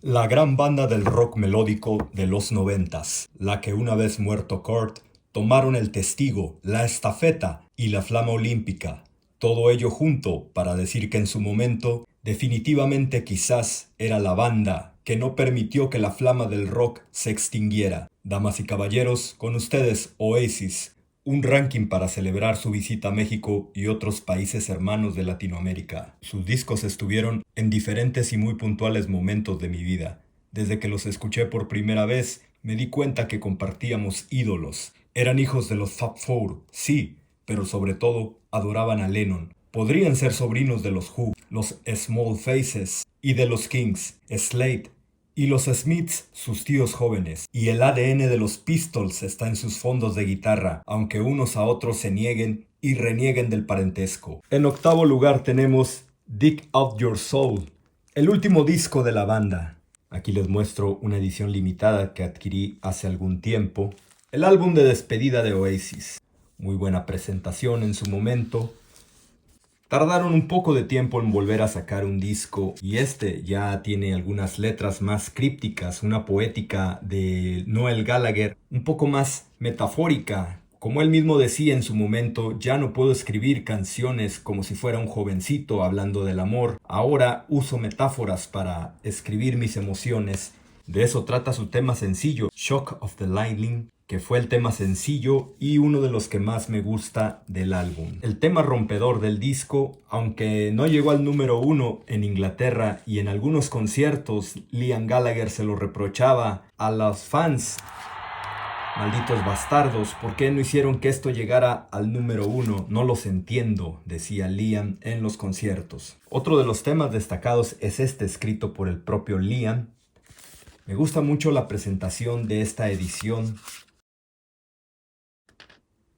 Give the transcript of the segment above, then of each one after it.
La gran banda del rock melódico de los noventas, la que una vez muerto Kurt, tomaron el testigo, la estafeta y la flama olímpica, todo ello junto para decir que en su momento, definitivamente quizás era la banda que no permitió que la flama del rock se extinguiera. Damas y caballeros, con ustedes Oasis, un ranking para celebrar su visita a México y otros países hermanos de Latinoamérica. Sus discos estuvieron en diferentes y muy puntuales momentos de mi vida. Desde que los escuché por primera vez, me di cuenta que compartíamos ídolos. Eran hijos de los Fab Four, sí, pero sobre todo adoraban a Lennon. Podrían ser sobrinos de los Who, los Small Faces y de los Kings, Slade y los Smiths, sus tíos jóvenes, y el ADN de los Pistols está en sus fondos de guitarra, aunque unos a otros se nieguen y renieguen del parentesco. En octavo lugar tenemos Dig Out Your Soul, el último disco de la banda. Aquí les muestro una edición limitada que adquirí hace algún tiempo. El álbum de despedida de Oasis. Muy buena presentación en su momento. Tardaron un poco de tiempo en volver a sacar un disco y este ya tiene algunas letras más crípticas, una poética de Noel Gallagher, un poco más metafórica. Como él mismo decía en su momento, ya no puedo escribir canciones como si fuera un jovencito hablando del amor. Ahora uso metáforas para escribir mis emociones. De eso trata su tema sencillo, Shock of the Lightning, que fue el tema sencillo y uno de los que más me gusta del álbum. El tema rompedor del disco, aunque no llegó al número 1 en Inglaterra y en algunos conciertos Liam Gallagher se lo reprochaba a los fans. Malditos bastardos, ¿por qué no hicieron que esto llegara al número 1? No los entiendo, decía Liam en los conciertos. Otro de los temas destacados es este escrito por el propio Liam. Me gusta mucho la presentación de esta edición.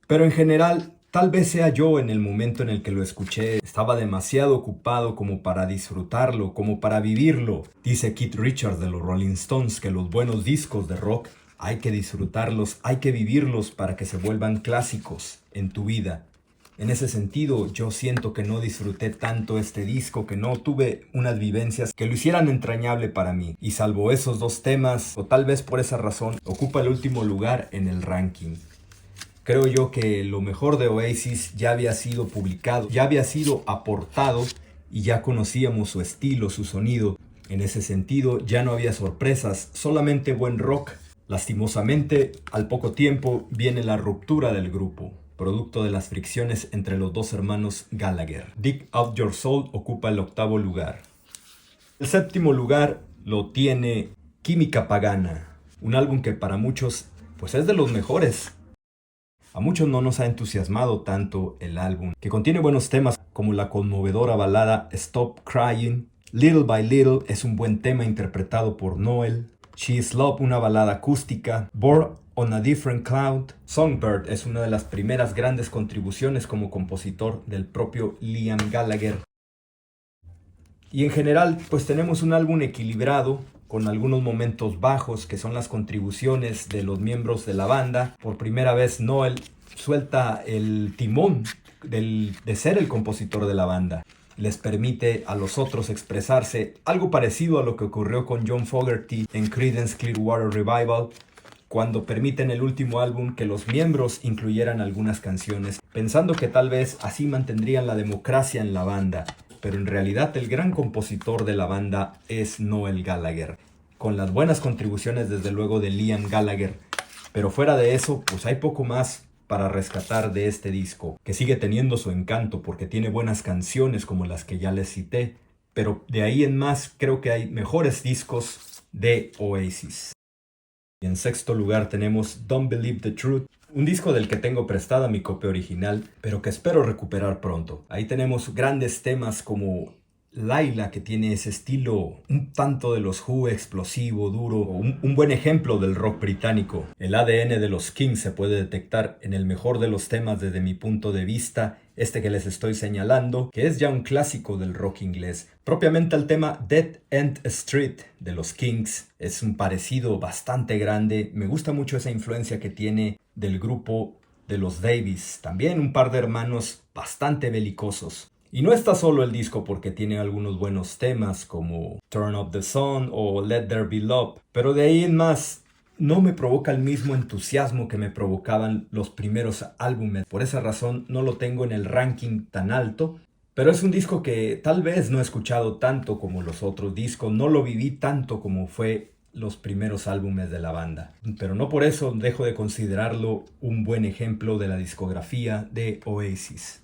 Pero en general, tal vez sea yo en el momento en el que lo escuché. Estaba demasiado ocupado como para disfrutarlo, como para vivirlo. Dice Keith Richards de los Rolling Stones que los buenos discos de rock hay que disfrutarlos, hay que vivirlos para que se vuelvan clásicos en tu vida. En ese sentido, yo siento que no disfruté tanto este disco, que no tuve unas vivencias que lo hicieran entrañable para mí. Y salvo esos dos temas, o tal vez por esa razón, ocupa el último lugar en el ranking. Creo yo que lo mejor de Oasis ya había sido publicado, ya había sido aportado y ya conocíamos su estilo, su sonido. En ese sentido ya no había sorpresas, solamente buen rock. Lastimosamente, al poco tiempo viene la ruptura del grupo, producto de las fricciones entre los dos hermanos Gallagher. Dig Out Your Soul ocupa el octavo lugar. El séptimo lugar lo tiene Química Pagana, un álbum que para muchos pues es de los mejores. A muchos no nos ha entusiasmado tanto el álbum, que contiene buenos temas como la conmovedora balada Stop Crying. Little by Little es un buen tema interpretado por Noel. She Is Love, una balada acústica. Born on a Different Cloud. Songbird es una de las primeras grandes contribuciones como compositor del propio Liam Gallagher. Y en general, pues tenemos un álbum equilibrado, con algunos momentos bajos, que son las contribuciones de los miembros de la banda. Por primera vez Noel suelta el timón de ser el compositor de la banda. Les permite a los otros expresarse, algo parecido a lo que ocurrió con John Fogerty en Creedence Clearwater Revival, cuando permite en el último álbum que los miembros incluyeran algunas canciones, pensando que tal vez así mantendrían la democracia en la banda. Pero en realidad el gran compositor de la banda es Noel Gallagher, con las buenas contribuciones desde luego de Liam Gallagher. Pero fuera de eso, pues hay poco más para rescatar de este disco, que sigue teniendo su encanto porque tiene buenas canciones como las que ya les cité, pero de ahí en más creo que hay mejores discos de Oasis. Y en sexto lugar tenemos Don't Believe the Truth, un disco del que tengo prestada mi copia original, pero que espero recuperar pronto. Ahí tenemos grandes temas como Laila, que tiene ese estilo un tanto de los Who, explosivo, duro, un buen ejemplo del rock británico. El ADN de los Kings se puede detectar en el mejor de los temas desde mi punto de vista, este que les estoy señalando, que es ya un clásico del rock inglés. Propiamente el tema Dead End Street de los Kings es un parecido bastante grande. Me gusta mucho esa influencia que tiene del grupo de los Davis. También un par de hermanos bastante belicosos. Y no está solo el disco porque tiene algunos buenos temas como Turn Up the Sun o Let There Be Love, pero de ahí en más no me provoca el mismo entusiasmo que me provocaban los primeros álbumes. Por esa razón no lo tengo en el ranking tan alto, pero es un disco que tal vez no he escuchado tanto como los otros discos, no lo viví tanto como fue los primeros álbumes de la banda. Pero no por eso dejo de considerarlo un buen ejemplo de la discografía de Oasis.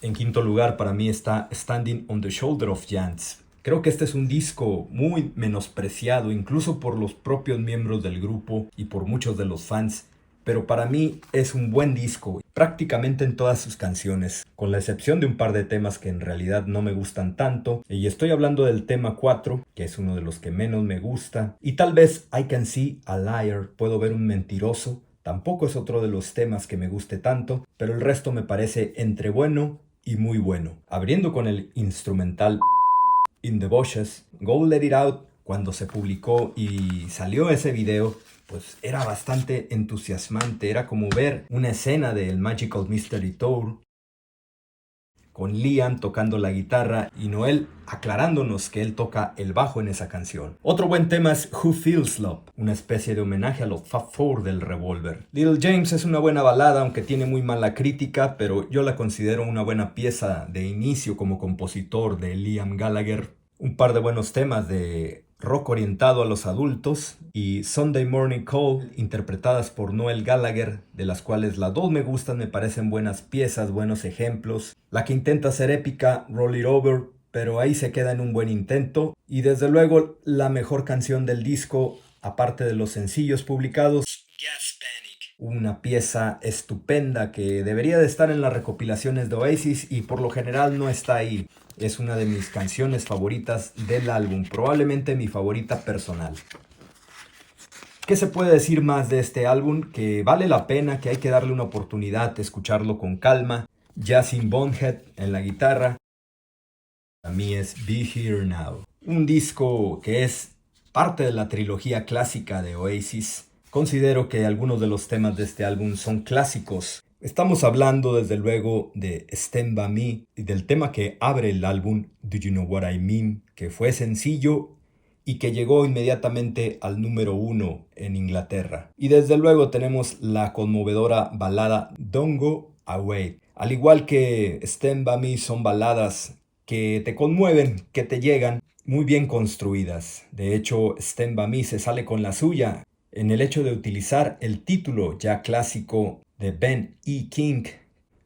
En quinto lugar para mí está Standing on the Shoulder of Giants. Creo que este es un disco muy menospreciado, incluso por los propios miembros del grupo y por muchos de los fans, pero para mí es un buen disco, prácticamente en todas sus canciones, con la excepción de un par de temas que en realidad no me gustan tanto, y estoy hablando del tema 4, que es uno de los que menos me gusta, y tal vez I Can See a Liar, puedo ver un mentiroso, tampoco es otro de los temas que me guste tanto, pero el resto me parece entre bueno y muy bueno. Abriendo con el instrumental In the Bushes, Go Let It Out, cuando se publicó y salió ese video, pues era bastante entusiasmante. Era como ver una escena del Magical Mystery Tour con Liam tocando la guitarra y Noel aclarándonos que él toca el bajo en esa canción. Otro buen tema es Who Feels Love, una especie de homenaje a los Fab Four del Revolver. Little James es una buena balada, aunque tiene muy mala crítica, pero yo la considero una buena pieza de inicio como compositor de Liam Gallagher. Un par de buenos temas de rock orientado a los adultos y Sunday Morning Call, interpretadas por Noel Gallagher, de las cuales las dos me gustan, me parecen buenas piezas, buenos ejemplos. La que intenta ser épica, Roll It Over, pero ahí se queda en un buen intento. Y desde luego la mejor canción del disco, aparte de los sencillos publicados, Gas Panic. Una pieza estupenda que debería de estar en las recopilaciones de Oasis y por lo general no está ahí. Es una de mis canciones favoritas del álbum, probablemente mi favorita personal. ¿Qué se puede decir más de este álbum? Que vale la pena, que hay que darle una oportunidad, escucharlo con calma. Jason Bonhead en la guitarra. A mí es Be Here Now. Un disco que es parte de la trilogía clásica de Oasis. Considero que algunos de los temas de este álbum son clásicos. Estamos hablando desde luego de Stand By Me y del tema que abre el álbum Do You Know What I Mean, que fue sencillo y que llegó inmediatamente al número 1 en Inglaterra. Y desde luego tenemos la conmovedora balada Don't Go Away. Al igual que Stand By Me, son baladas que te conmueven, que te llegan, muy bien construidas. De hecho, Stand By Me se sale con la suya en el hecho de utilizar el título ya clásico de Ben E. King,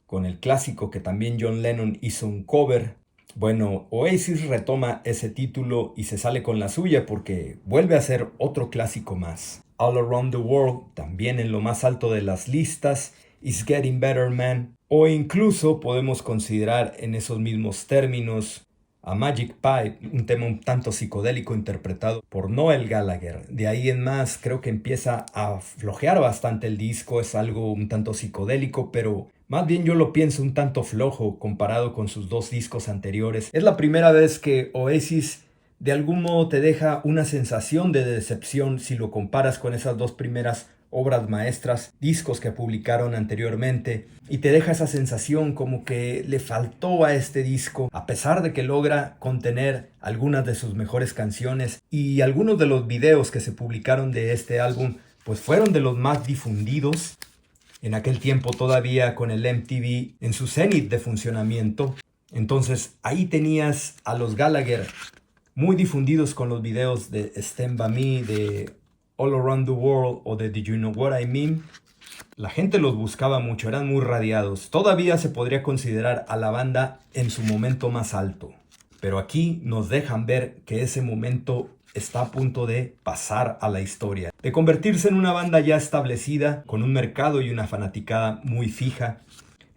con el clásico que también John Lennon hizo un cover. Bueno, Oasis retoma ese título y se sale con la suya porque vuelve a ser otro clásico más. All Around the World, también en lo más alto de las listas, It's Getting Better Man, o incluso podemos considerar en esos mismos términos a Magic Pipe, un tema un tanto psicodélico interpretado por Noel Gallagher. De ahí en más creo que empieza a flojear bastante el disco, es algo un tanto psicodélico, pero más bien yo lo pienso un tanto flojo comparado con sus dos discos anteriores. Es la primera vez que Oasis de algún modo te deja una sensación de decepción si lo comparas con esas dos primeras obras maestras, discos que publicaron anteriormente, y te deja esa sensación como que le faltó a este disco, a pesar de que logra contener algunas de sus mejores canciones, y algunos de los videos que se publicaron de este álbum pues fueron de los más difundidos en aquel tiempo, todavía con el MTV en su cenit de funcionamiento. Entonces ahí tenías a los Gallagher muy difundidos con los videos de Stand By Me, de All Around the World o de Do You Know What I Mean. La gente los buscaba mucho, eran muy radiados. Todavía se podría considerar a la banda en su momento más alto. Pero aquí nos dejan ver que ese momento está a punto de pasar a la historia, de convertirse en una banda ya establecida, con un mercado y una fanaticada muy fija.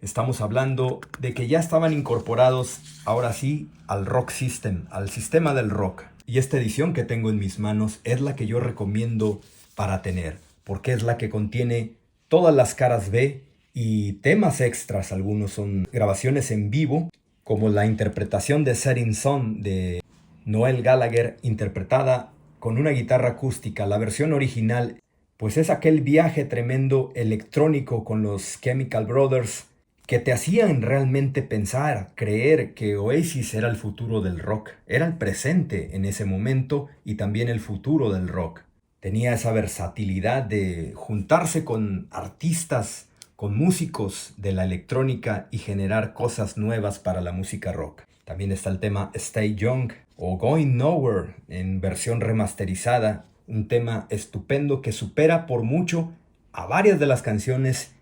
Estamos hablando de que ya estaban incorporados, ahora sí, al rock system, al sistema del rock. Y esta edición que tengo en mis manos es la que yo recomiendo para tener, porque es la que contiene todas las caras B y temas extras. Algunos son grabaciones en vivo, como la interpretación de Setting Sun de Noel Gallagher, interpretada con una guitarra acústica. La versión original pues es aquel viaje tremendo electrónico con los Chemical Brothers que te hacían realmente pensar, creer que Oasis era el futuro del rock, era el presente en ese momento y también el futuro del rock. Tenía esa versatilidad de juntarse con artistas, con músicos de la electrónica y generar cosas nuevas para la música rock. También está el tema Stay Young o Going Nowhere en versión remasterizada, un tema estupendo que supera por mucho a varias de las canciones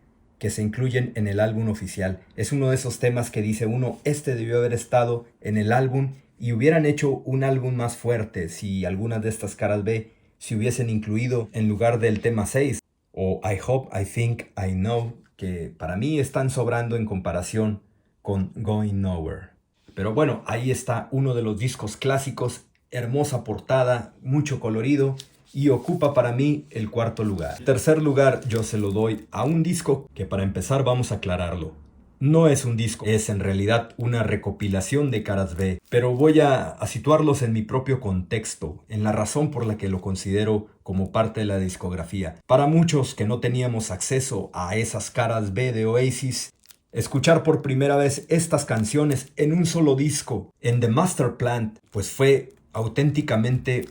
que se incluyen en el álbum oficial. Es uno de esos temas que dice uno, este debió haber estado en el álbum y hubieran hecho un álbum más fuerte si algunas de estas caras B se hubiesen incluido en lugar del tema 6 o I Hope, I Think, I Know, que para mí están sobrando en comparación con Going Nowhere. Pero bueno, ahí está uno de los discos clásicos, hermosa portada, mucho colorido y ocupa para mí el cuarto lugar. El tercer lugar yo se lo doy a un disco que para empezar vamos a aclararlo. No es un disco, es en realidad una recopilación de caras B, pero voy a situarlos en mi propio contexto, en la razón por la que lo considero como parte de la discografía. Para muchos que no teníamos acceso a esas caras B de Oasis, escuchar por primera vez estas canciones en un solo disco, en The Master Plan, pues fue auténticamente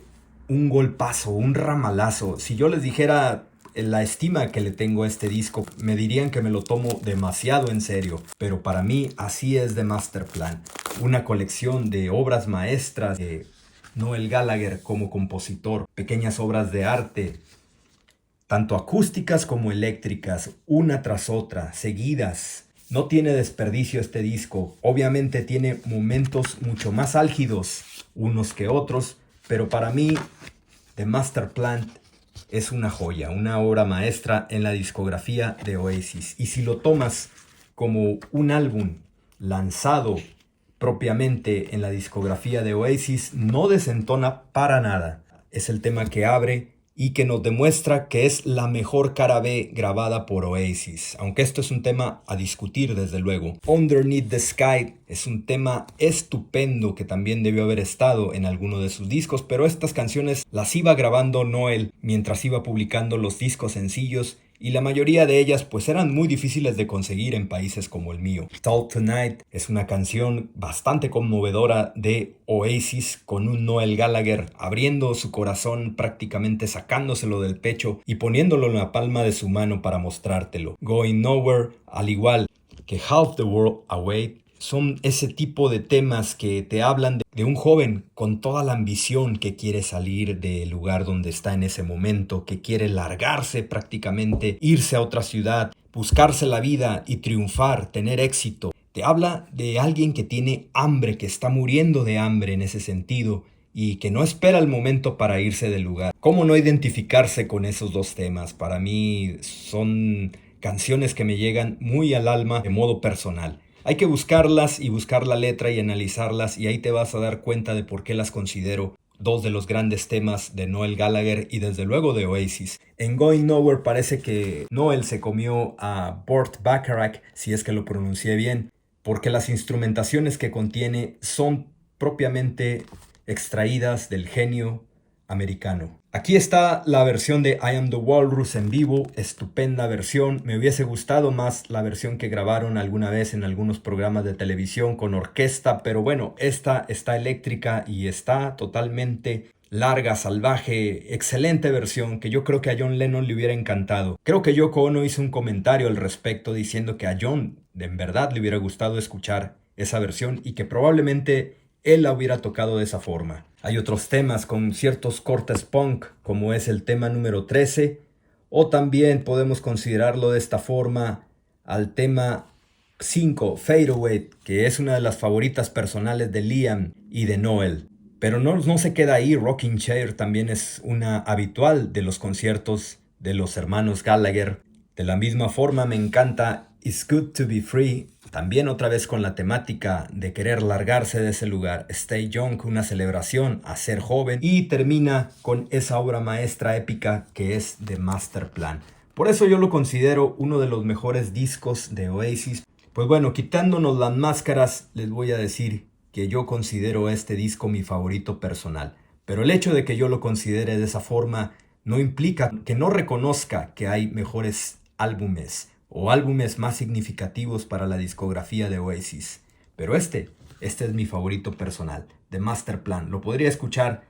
un golpazo, un ramalazo. Si yo les dijera la estima que le tengo a este disco, me dirían que me lo tomo demasiado en serio, pero para mí así es The Master Plan, una colección de obras maestras de Noel Gallagher como compositor, pequeñas obras de arte, tanto acústicas como eléctricas, una tras otra, seguidas. No tiene desperdicio este disco, obviamente tiene momentos mucho más álgidos unos que otros, pero para mí The Master Plan es una joya, una obra maestra en la discografía de Oasis. Y si lo tomas como un álbum lanzado propiamente en la discografía de Oasis, no desentona para nada. Es el tema que abre y que nos demuestra que es la mejor cara B grabada por Oasis, aunque esto es un tema a discutir desde luego. Underneath the Sky es un tema estupendo que también debió haber estado en alguno de sus discos, pero estas canciones las iba grabando Noel mientras iba publicando los discos sencillos y la mayoría de ellas pues eran muy difíciles de conseguir en países como el mío. Talk Tonight es una canción bastante conmovedora de Oasis con un Noel Gallagher abriendo su corazón, prácticamente sacándoselo del pecho y poniéndolo en la palma de su mano para mostrártelo. Going Nowhere, al igual que Half the World Away, son ese tipo de temas que te hablan de un joven con toda la ambición que quiere salir del lugar donde está en ese momento, que quiere largarse prácticamente, irse a otra ciudad, buscarse la vida y triunfar, tener éxito. Te habla de alguien que tiene hambre, que está muriendo de hambre en ese sentido y que no espera el momento para irse del lugar. ¿Cómo no identificarse con esos dos temas? Para mí son canciones que me llegan muy al alma de modo personal. Hay que buscarlas y buscar la letra y analizarlas y ahí te vas a dar cuenta de por qué las considero dos de los grandes temas de Noel Gallagher y desde luego de Oasis. En Going Nowhere parece que Noel se comió a Burt Bacharach, si es que lo pronuncié bien, porque las instrumentaciones que contiene son propiamente extraídas del genio americano. Aquí está la versión de I Am the Walrus en vivo, estupenda versión. Me hubiese gustado más la versión que grabaron alguna vez en algunos programas de televisión con orquesta, pero bueno, esta está eléctrica y está totalmente larga, salvaje, excelente versión que yo creo que a John Lennon le hubiera encantado. Creo que Yoko Ono hizo un comentario al respecto diciendo que a John en verdad le hubiera gustado escuchar esa versión y que probablemente él la hubiera tocado de esa forma. Hay otros temas con ciertos cortes punk, como es el tema número 13, o también podemos considerarlo de esta forma al tema 5, Fade Away, que es una de las favoritas personales de Liam y de Noel. Pero no se queda ahí, Rocking Chair también es una habitual de los conciertos de los hermanos Gallagher. De la misma forma me encanta It's Good to Be Free, también otra vez con la temática de querer largarse de ese lugar. Stay Young, una celebración a ser joven, y termina con esa obra maestra épica que es The Master Plan. Por eso yo lo considero uno de los mejores discos de Oasis. Pues bueno, quitándonos las máscaras, les voy a decir que yo considero este disco mi favorito personal. Pero el hecho de que yo lo considere de esa forma no implica que no reconozca que hay mejores álbumes o álbumes más significativos para la discografía de Oasis. Pero este es mi favorito personal, The Master Plan. Lo podría escuchar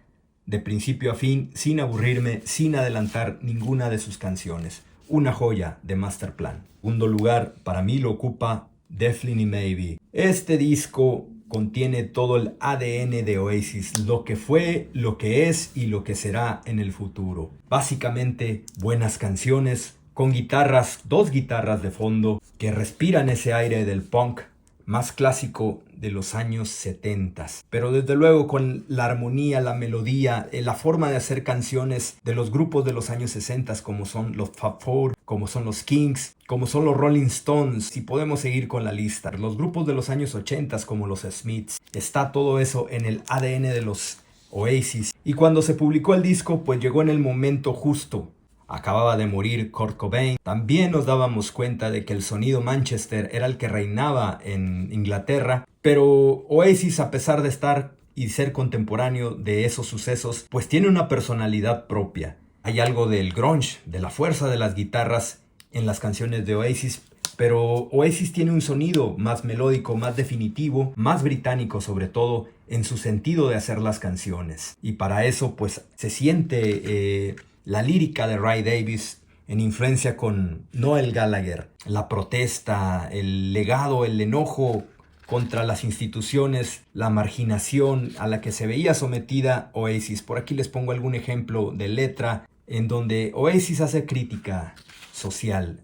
de principio a fin, sin aburrirme, sin adelantar ninguna de sus canciones. Una joya de Master Plan. Segundo lugar, para mí lo ocupa Definitely Maybe. Este disco contiene todo el ADN de Oasis, lo que fue, lo que es y lo que será en el futuro. Básicamente, buenas canciones con guitarras, dos guitarras de fondo que respiran ese aire del punk más clásico de los años 70. Pero desde luego con la armonía, la melodía, la forma de hacer canciones de los grupos de los años 60 como son los Fab Four, como son los Kings, como son los Rolling Stones, y podemos seguir con la lista. Los grupos de los años 80 como los Smiths. Está todo eso en el ADN de los Oasis. Y cuando se publicó el disco, pues llegó en el momento justo. Acababa de morir Kurt Cobain. También nos dábamos cuenta de que el sonido Manchester era el que reinaba en Inglaterra. Pero Oasis, a pesar de estar y ser contemporáneo de esos sucesos, pues tiene una personalidad propia. Hay algo del grunge, de la fuerza de las guitarras en las canciones de Oasis. Pero Oasis tiene un sonido más melódico, más definitivo, más británico sobre todo en su sentido de hacer las canciones. Y para eso pues se siente la lírica de Ray Davies en influencia con Noel Gallagher. La protesta, el legado, el enojo contra las instituciones, la marginación a la que se veía sometida Oasis. Por aquí les pongo algún ejemplo de letra en donde Oasis hace crítica social,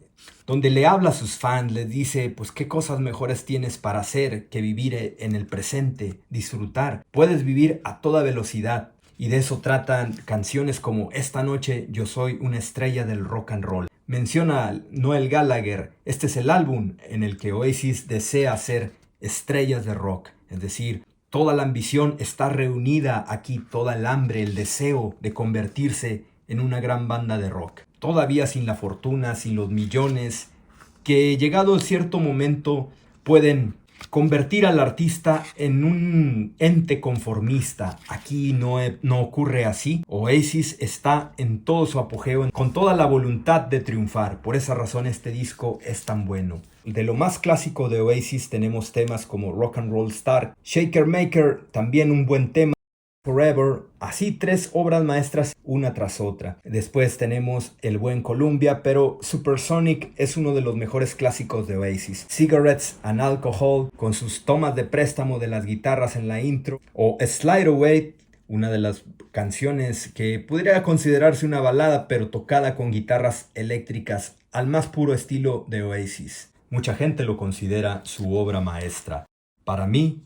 donde le habla a sus fans, les dice, pues qué cosas mejores tienes para hacer que vivir en el presente, disfrutar. Puedes vivir a toda velocidad. Y de eso tratan canciones como Esta noche yo soy una estrella del rock and roll. Menciona a Noel Gallagher, este es el álbum en el que Oasis desea ser estrellas de rock. Es decir, toda la ambición está reunida aquí, toda el hambre, el deseo de convertirse en una gran banda de rock. Todavía sin la fortuna, sin los millones, que llegado a cierto momento pueden convertir al artista en un ente conformista. Aquí no ocurre así. Oasis está en todo su apogeo, con toda la voluntad de triunfar. Por esa razón este disco es tan bueno. De lo más clásico de Oasis tenemos temas como Rock and Roll Star, Shaker Maker, también un buen tema, Forever, así tres obras maestras una tras otra. Después tenemos el buen Columbia, pero Supersonic es uno de los mejores clásicos de Oasis. Cigarettes and Alcohol, con sus tomas de préstamo de las guitarras en la intro, o Slide Away, una de las canciones que podría considerarse una balada, pero tocada con guitarras eléctricas al más puro estilo de Oasis. Mucha gente lo considera su obra maestra. Para mí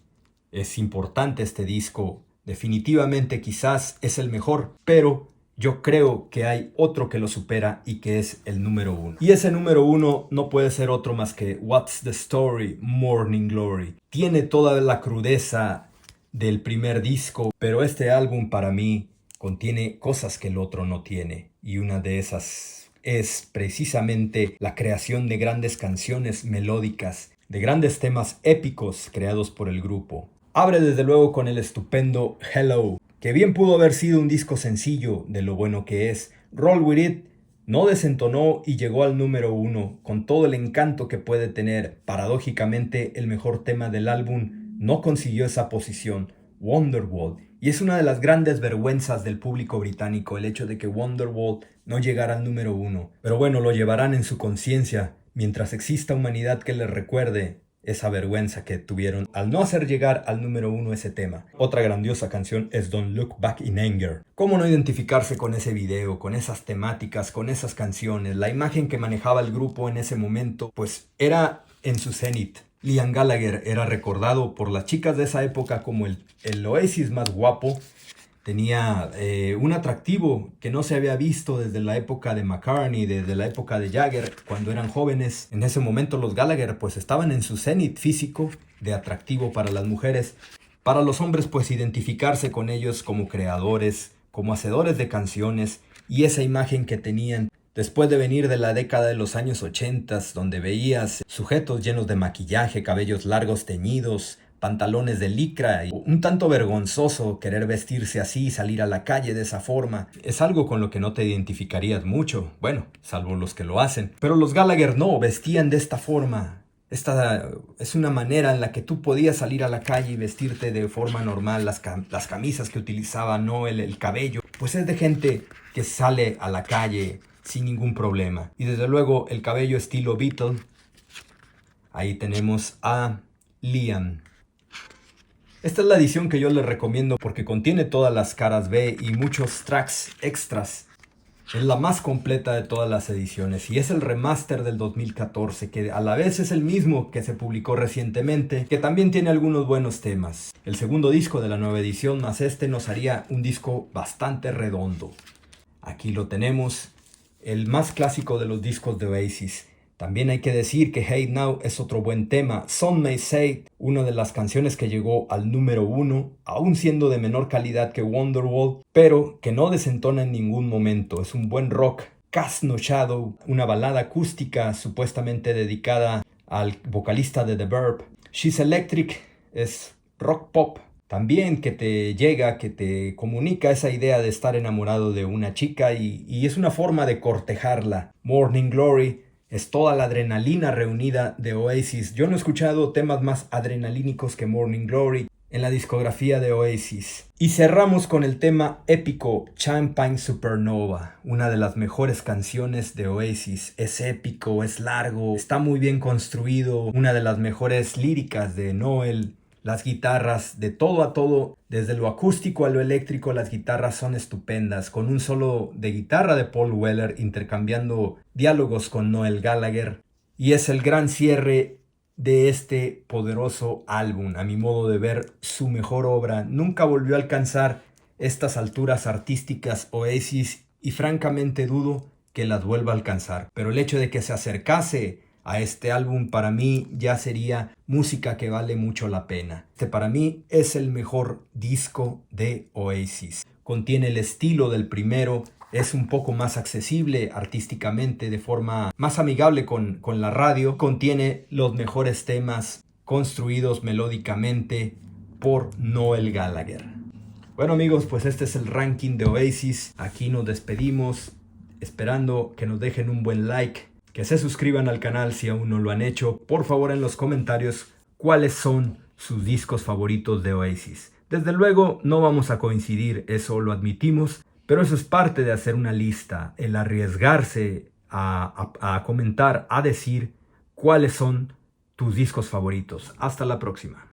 es importante este disco. Definitivamente quizás es el mejor, pero yo creo que hay otro que lo supera y que es el número 1. Y ese número 1 no puede ser otro más que What's the Story, Morning Glory. Tiene toda la crudeza del primer disco, pero este álbum para mí contiene cosas que el otro no tiene. Y una de esas es precisamente la creación de grandes canciones melódicas, de grandes temas épicos creados por el grupo. Abre desde luego con el estupendo Hello, que bien pudo haber sido un disco sencillo de lo bueno que es. Roll With It no desentonó y llegó al número 1 con todo el encanto que puede tener. Paradójicamente, el mejor tema del álbum no consiguió esa posición, Wonderwall. Y es una de las grandes vergüenzas del público británico el hecho de que Wonderwall no llegara al número 1. Pero bueno, lo llevarán en su conciencia mientras exista humanidad que les recuerde esa vergüenza que tuvieron al no hacer llegar al número 1 ese tema. Otra grandiosa canción es Don't Look Back in Anger. ¿Cómo no identificarse con ese video, con esas temáticas, con esas canciones? La imagen que manejaba el grupo en ese momento, pues era en su cenit. Liam Gallagher era recordado por las chicas de esa época como el Oasis más guapo. Tenía un atractivo que no se había visto desde la época de McCartney, desde la época de Jagger, cuando eran jóvenes. En ese momento los Gallagher pues estaban en su cenit físico de atractivo para las mujeres. Para los hombres pues identificarse con ellos como creadores, como hacedores de canciones, y esa imagen que tenían después de venir de la década de los años 80, donde veías sujetos llenos de maquillaje, cabellos largos teñidos, pantalones de licra. Y un tanto vergonzoso querer vestirse así y salir a la calle de esa forma. Es algo con lo que no te identificarías mucho, bueno, salvo los que lo hacen. Pero los Gallagher no, vestían de esta forma. Esta es una manera en la que tú podías salir a la calle y vestirte de forma normal. Las camisas que utilizaban, no el cabello, pues es de gente que sale a la calle sin ningún problema. Y desde luego el cabello estilo Beatle. Ahí tenemos a Liam. Esta es la edición que yo les recomiendo porque contiene todas las caras B y muchos tracks extras. Es la más completa de todas las ediciones y es el remaster del 2014, que a la vez es el mismo que se publicó recientemente, que también tiene algunos buenos temas. El segundo disco de la nueva edición más este nos haría un disco bastante redondo. Aquí lo tenemos, el más clásico de los discos de Oasis. También hay que decir que Hey Now es otro buen tema. Some May Say, una de las canciones que llegó al número 1, aún siendo de menor calidad que Wonderwall, pero que no desentona en ningún momento. Es un buen rock. Cast No Shadow, una balada acústica supuestamente dedicada al vocalista de The Verb. She's Electric es rock pop. También que te llega, que te comunica esa idea de estar enamorado de una chica y es una forma de cortejarla. Morning Glory es toda la adrenalina reunida de Oasis. Yo no he escuchado temas más adrenalínicos que Morning Glory en la discografía de Oasis. Y cerramos con el tema épico Champagne Supernova, una de las mejores canciones de Oasis. Es épico, es largo, está muy bien construido, una de las mejores líricas de Noel. Las guitarras, de todo a todo, desde lo acústico a lo eléctrico, las guitarras son estupendas, con un solo de guitarra de Paul Weller intercambiando diálogos con Noel Gallagher. Y es el gran cierre de este poderoso álbum, a mi modo de ver, su mejor obra. Nunca volvió a alcanzar estas alturas artísticas Oasis y francamente dudo que las vuelva a alcanzar. Pero el hecho de que se acercase a este álbum para mí ya sería música que vale mucho la pena. Este para mí es el mejor disco de Oasis. Contiene el estilo del primero, es un poco más accesible artísticamente, de forma más amigable con la radio. Contiene los mejores temas construidos melódicamente por Noel Gallagher. Bueno amigos, pues este es el ranking de Oasis. Aquí nos despedimos, esperando que nos dejen un buen like, que se suscriban al canal si aún no lo han hecho. Por favor, en los comentarios, ¿cuáles son sus discos favoritos de Oasis? Desde luego, no vamos a coincidir, eso lo admitimos, pero eso es parte de hacer una lista, el arriesgarse a comentar, a decir cuáles son tus discos favoritos. Hasta la próxima.